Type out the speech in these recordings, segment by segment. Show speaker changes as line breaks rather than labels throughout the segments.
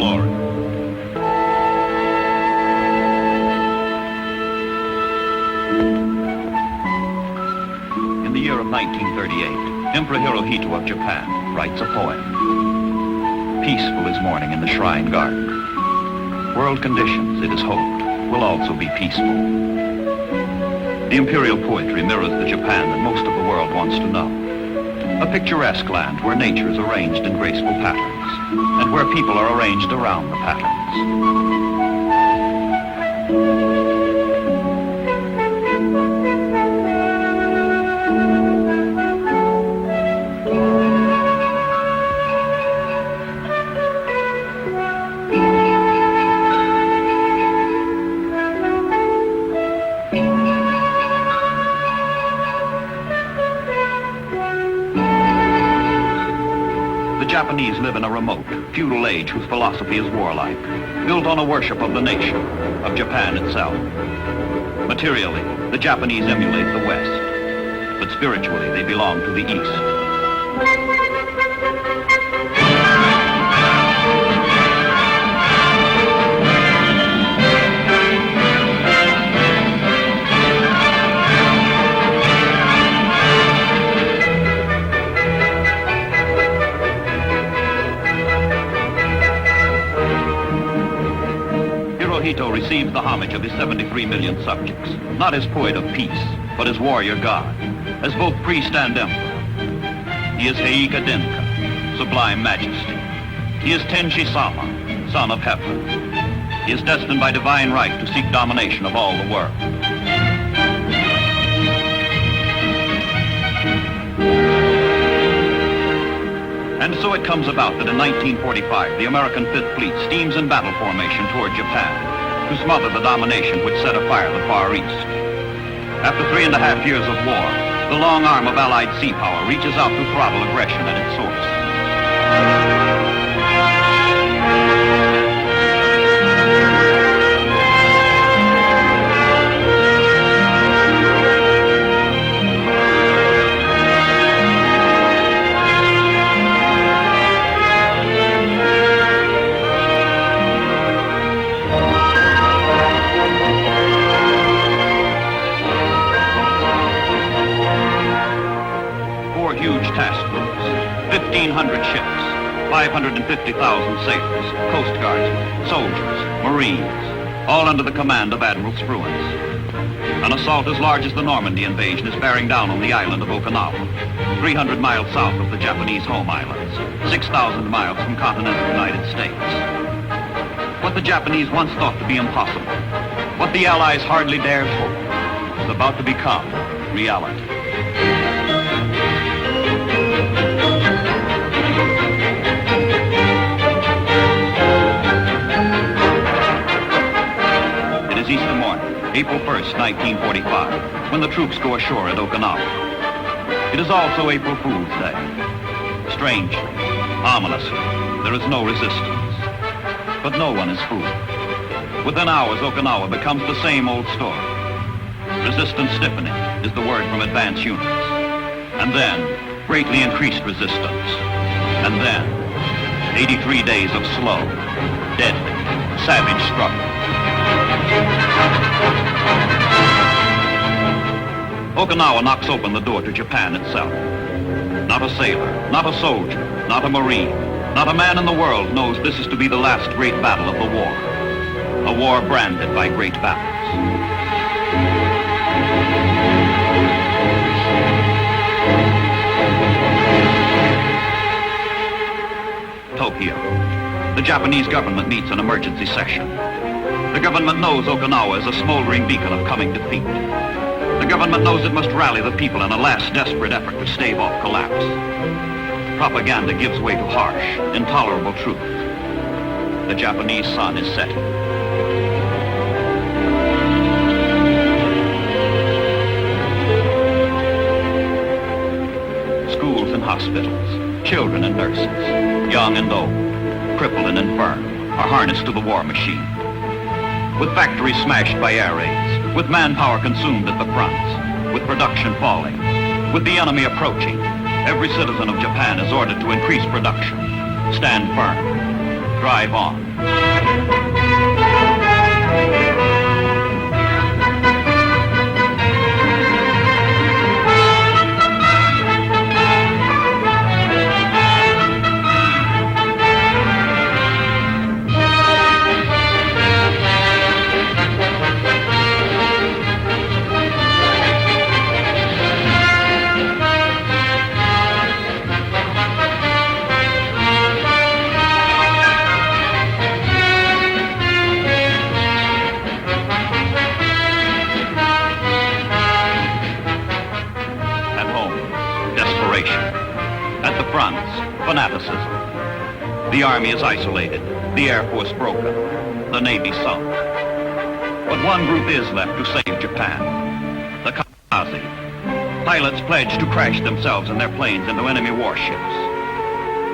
glory. In the year of 1938, Emperor Hirohito of Japan writes a poem. Peaceful is morning in the shrine garden. World conditions, it is hoped, will also be peaceful. The imperial poetry mirrors the Japan that most of the world wants to know. A picturesque land where nature is arranged in graceful patterns, and where people are arranged around the patterns. The Japanese live in a remote, feudal age whose philosophy is warlike, built on a worship of the nation, of Japan itself. Materially, the Japanese emulate the West, but spiritually they belong to the East. Hirohito receives the homage of his 73 million subjects, not as poet of peace, but as warrior god, as both priest and emperor. He is Heika Denka, sublime majesty. He is Tenshi-sama, son of heaven. He is destined by divine right to seek domination of all the world. And so it comes about that in 1945, the American Fifth Fleet steams in battle formation toward Japan to smother the domination which set afire the Far East. After 3.5 years of war, the long arm of Allied sea power reaches out to throttle aggression at its source. Huge task groups, 1,500 ships, 550,000 sailors, coast guardsmen, soldiers, marines, all under the command of Admiral Spruance. An assault as large as the Normandy invasion is bearing down on the island of Okinawa, 300 miles south of the Japanese home islands, 6,000 miles from continental United States. What the Japanese once thought to be impossible, what the Allies hardly dared hope, is about to become reality. Easter morning, April 1st, 1945, when the troops go ashore at Okinawa. It is also April Fool's Day. Strangely, ominously, there is no resistance. But no one is fooled. Within hours, Okinawa becomes the same old story. Resistance stiffening is the word from advance units. And then, greatly increased resistance. And then, 83 days of slow, deadly, savage struggle. Okinawa knocks open the door to Japan itself. Not a sailor, not a soldier, not a marine, not a man in the world knows this is to be the last great battle of the war. A war branded by great battles. Tokyo. The Japanese government meets an emergency session. The government knows Okinawa is a smoldering beacon of coming defeat. The government knows it must rally the people in a last desperate effort to stave off collapse. Propaganda gives way to harsh, intolerable truth. The Japanese sun is setting. Schools and hospitals, children and nurses, young and old, crippled and infirm, are harnessed to the war machine. With factories smashed by air raids, with manpower consumed at the fronts, with production falling, with the enemy approaching, every citizen of Japan is ordered to increase production, stand firm, drive on. At the fronts, fanaticism. The Army is isolated, the Air Force broken, the Navy sunk. But one group is left to save Japan, the kamikaze. Pilots pledge to crash themselves and their planes into enemy warships.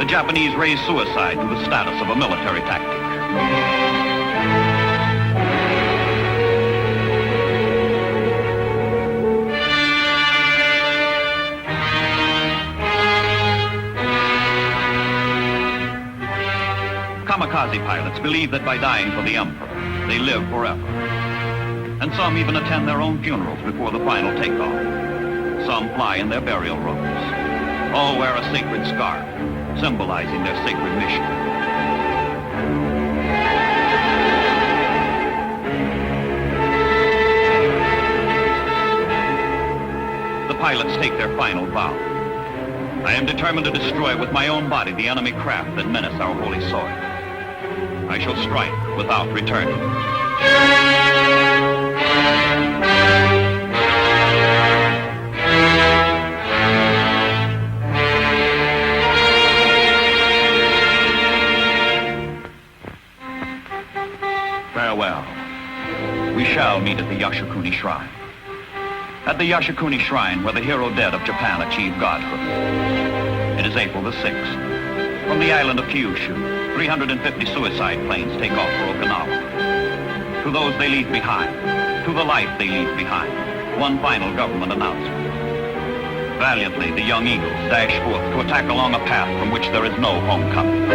The Japanese raise suicide to the status of a military tactic. Kamikaze pilots believe that by dying for the Emperor, they live forever. And some even attend their own funerals before the final takeoff. Some fly in their burial robes. All wear a sacred scarf, symbolizing their sacred mission. The pilots take their final vow. I am determined to destroy with my own body the enemy craft that menace our holy soil. I shall strike without returning. Farewell. We shall meet at the Yasukuni Shrine. At the Yasukuni Shrine, where the hero dead of Japan achieved godhood. It is April the 6th. From the island of Kyushu, 350 suicide planes take off for Okinawa. To those they leave behind, to the life they leave behind, one final government announcement. Valiantly, the young eagles dash forth to attack along a path from which there is no homecoming.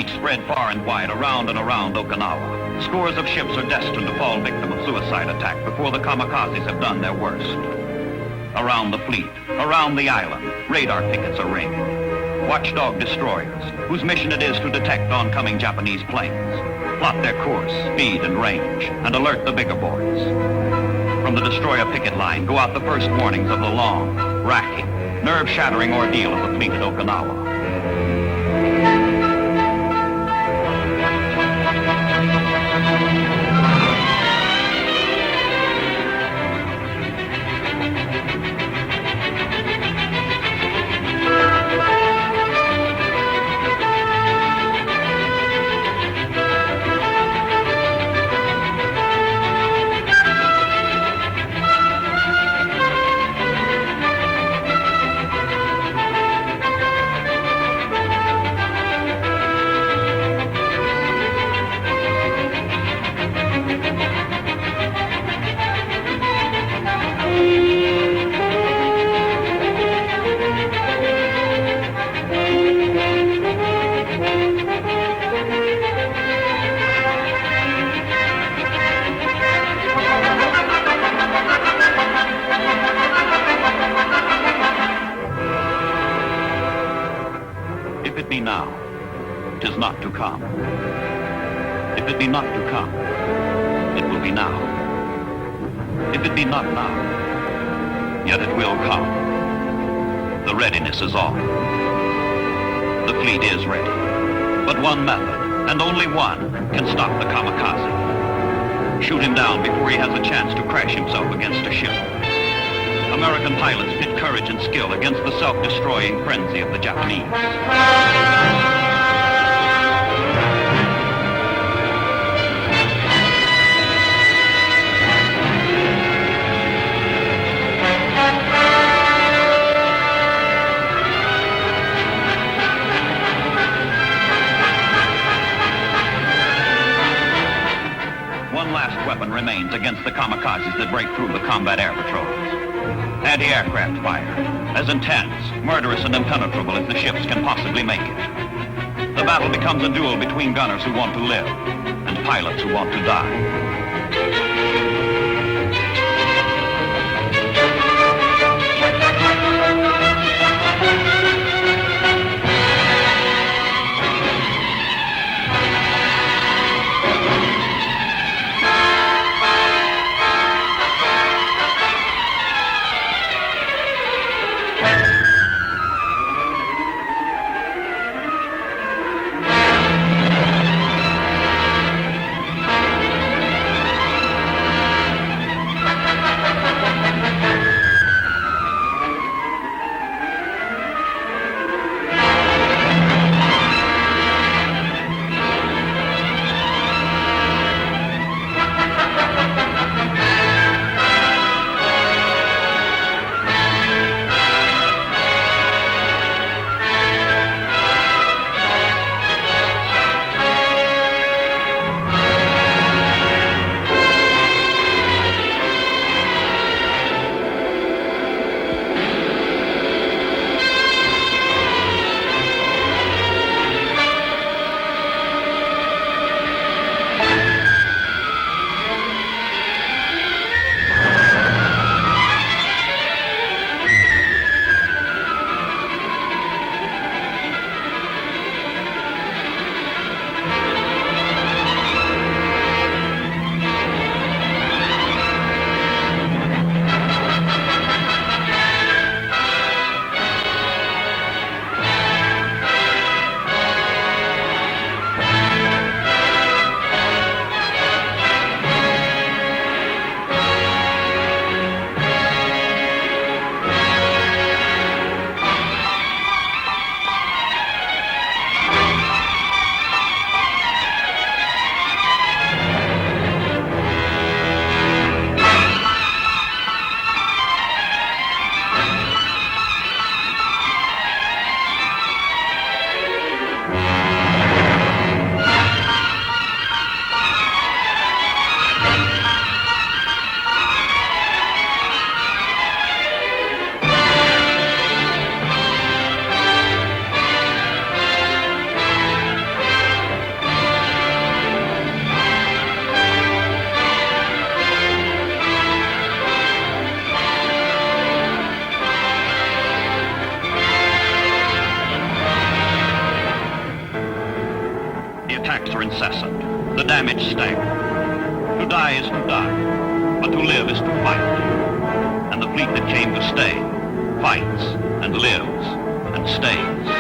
Spread far and wide around and around Okinawa. Scores of ships are destined to fall victim of suicide attack before the kamikazes have done their worst. Around the fleet, around the island, radar pickets are ringed. Watchdog destroyers, whose mission it is to detect oncoming Japanese planes, plot their course, speed, and range, and alert the bigger boys. From the destroyer picket line go out the first warnings of the long, racking, nerve-shattering ordeal of the fleet at Okinawa. If it be now, 'tis not to come. If it be not to come, it will be now. if it be not now. Yet it will come. The readiness is on. The fleet is ready. But one method, and only one, can stop the kamikaze. Shoot him down before he has a chance to crash himself against a ship. American pilots pit courage and skill against the self-destroying frenzy of the Japanese. One last weapon remains against the kamikazes that break through the combat air patrols. Anti-aircraft fire, as intense, murderous, and impenetrable as the ships can possibly make it. The battle becomes a duel between gunners who want to live and pilots who want to die. Attacks are incessant. The damage staggering. To die is to die, but to live is to fight. And the fleet that came to stay fights and lives and stays.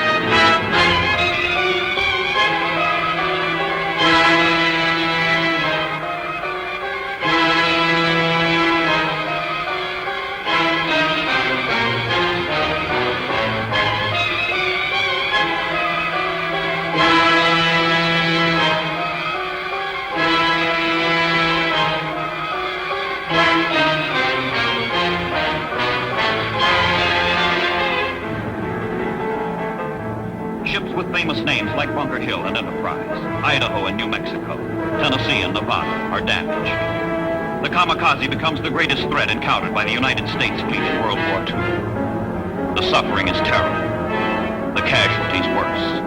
Ships with famous names like Bunker Hill and Enterprise, Idaho and New Mexico, Tennessee and Nevada are damaged. The kamikaze becomes the greatest threat encountered by the United States fleet in World War II. The suffering is terrible. The casualties worse.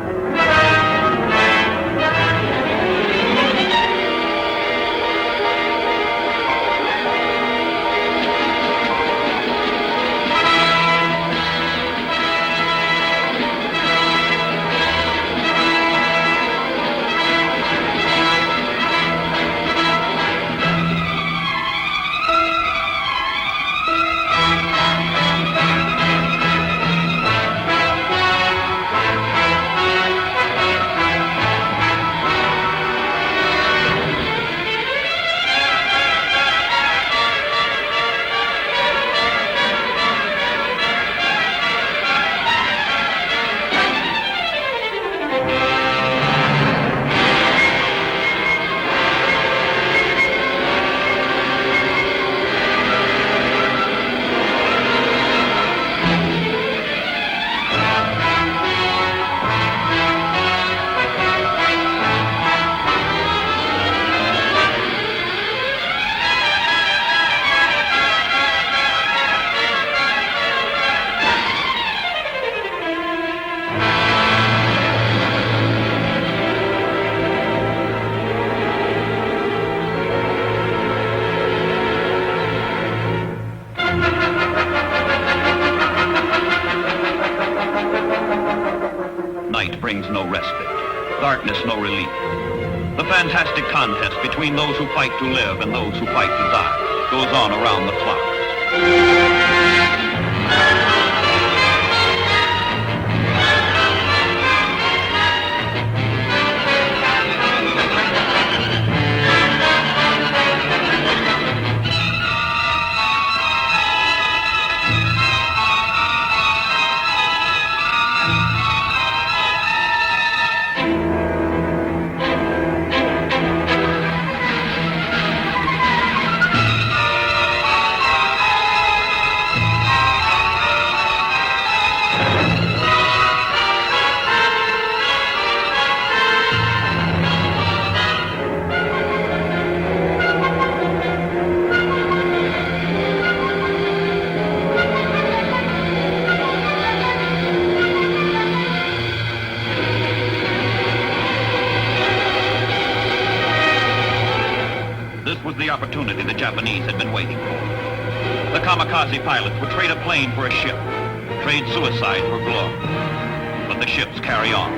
brings no respite, darkness no relief. The fantastic contest between those who fight to live and those who fight to die goes on around the clock. This was the opportunity the Japanese had been waiting for. The kamikaze pilots would trade a plane for a ship, trade suicide for glory. But the ships carry on.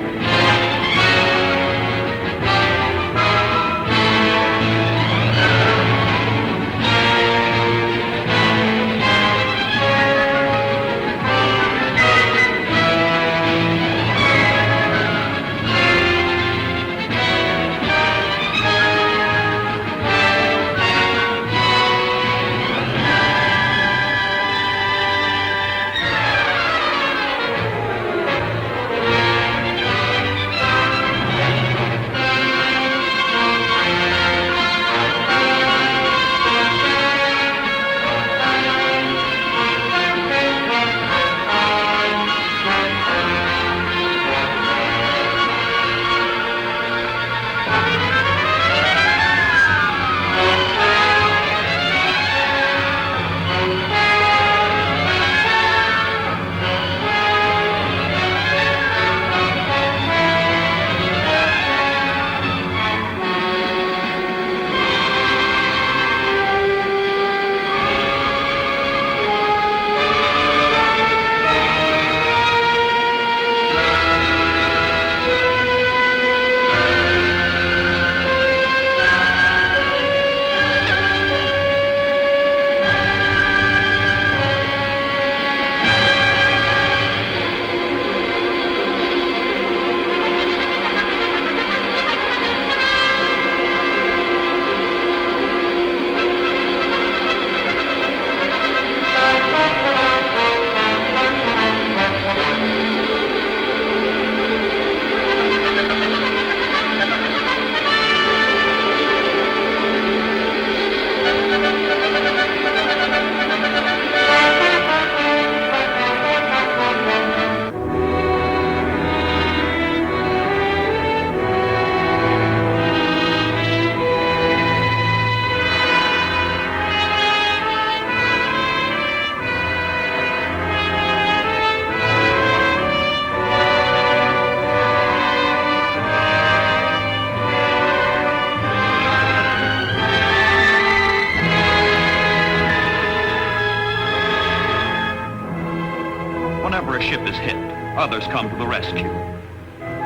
Whenever a ship is hit, others come to the rescue.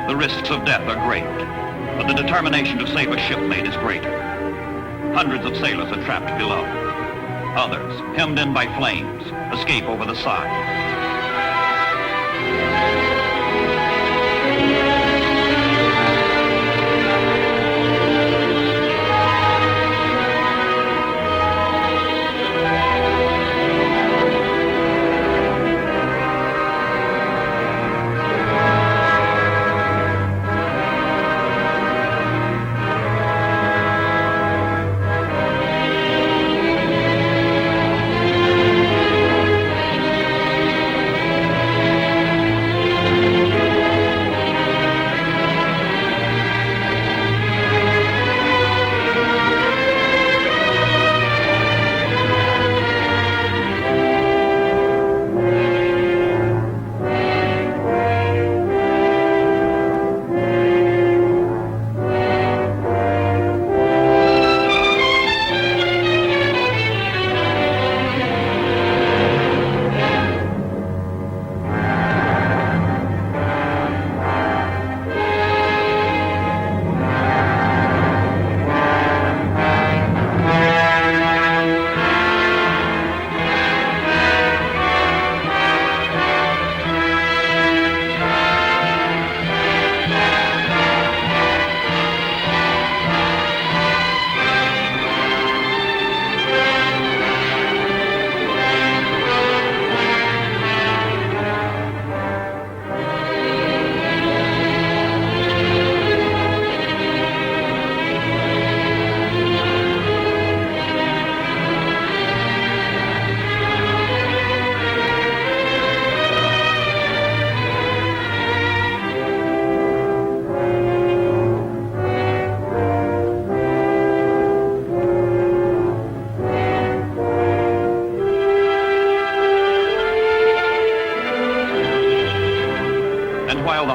The risks of death are great, but the determination to save a shipmate is greater. Hundreds of sailors are trapped below. Others, hemmed in by flames, escape over the side.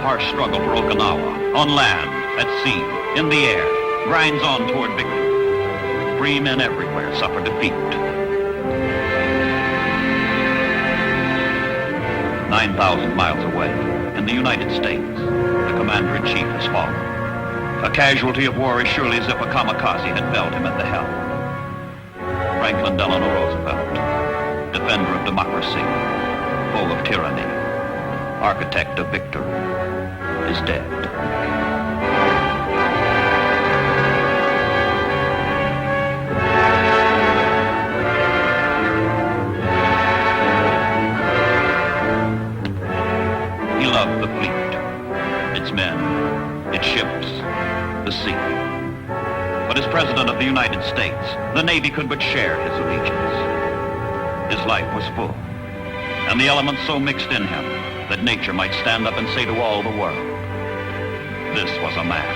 harsh struggle for Okinawa, on land, at sea, in the air, grinds on toward victory. Free men everywhere suffer defeat. 9,000 miles away, in the United States, the commander-in-chief has fallen. A casualty of war as surely as if a kamikaze had felled him at the helm. Franklin Delano Roosevelt, defender of democracy, foe of tyranny, architect of victory, is dead. He loved the fleet, its men, its ships, the sea. But as President of the United States, the Navy could but share his allegiance. His life was full, and the elements so mixed in him that nature might stand up and say to all the world, this was a man.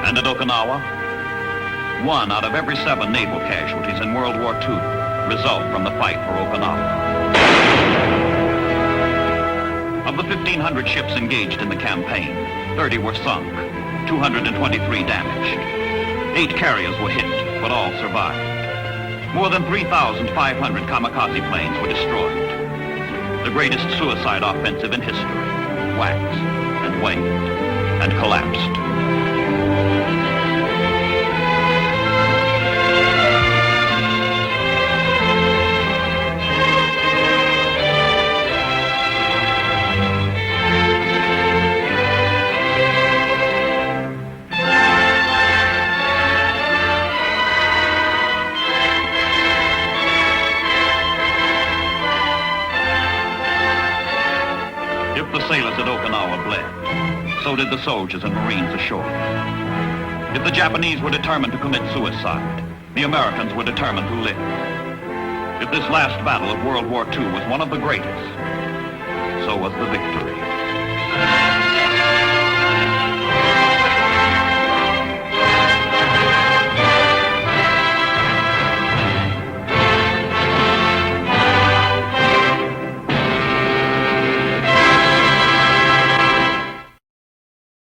And at Okinawa, 1 out of every 7 naval casualties in World War II result from the fight for Okinawa. Of the 1,500 ships engaged in the campaign, 30 were sunk, 223 damaged. 8 carriers were hit, but all survived. More than 3,500 kamikaze planes were destroyed. The greatest suicide offensive in history waxed and waned and collapsed. If the sailors at Okinawa bled, so did the soldiers and Marines ashore. If the Japanese were determined to commit suicide, the Americans were determined to live. If this last battle of World War II was one of the greatest, so was the victory.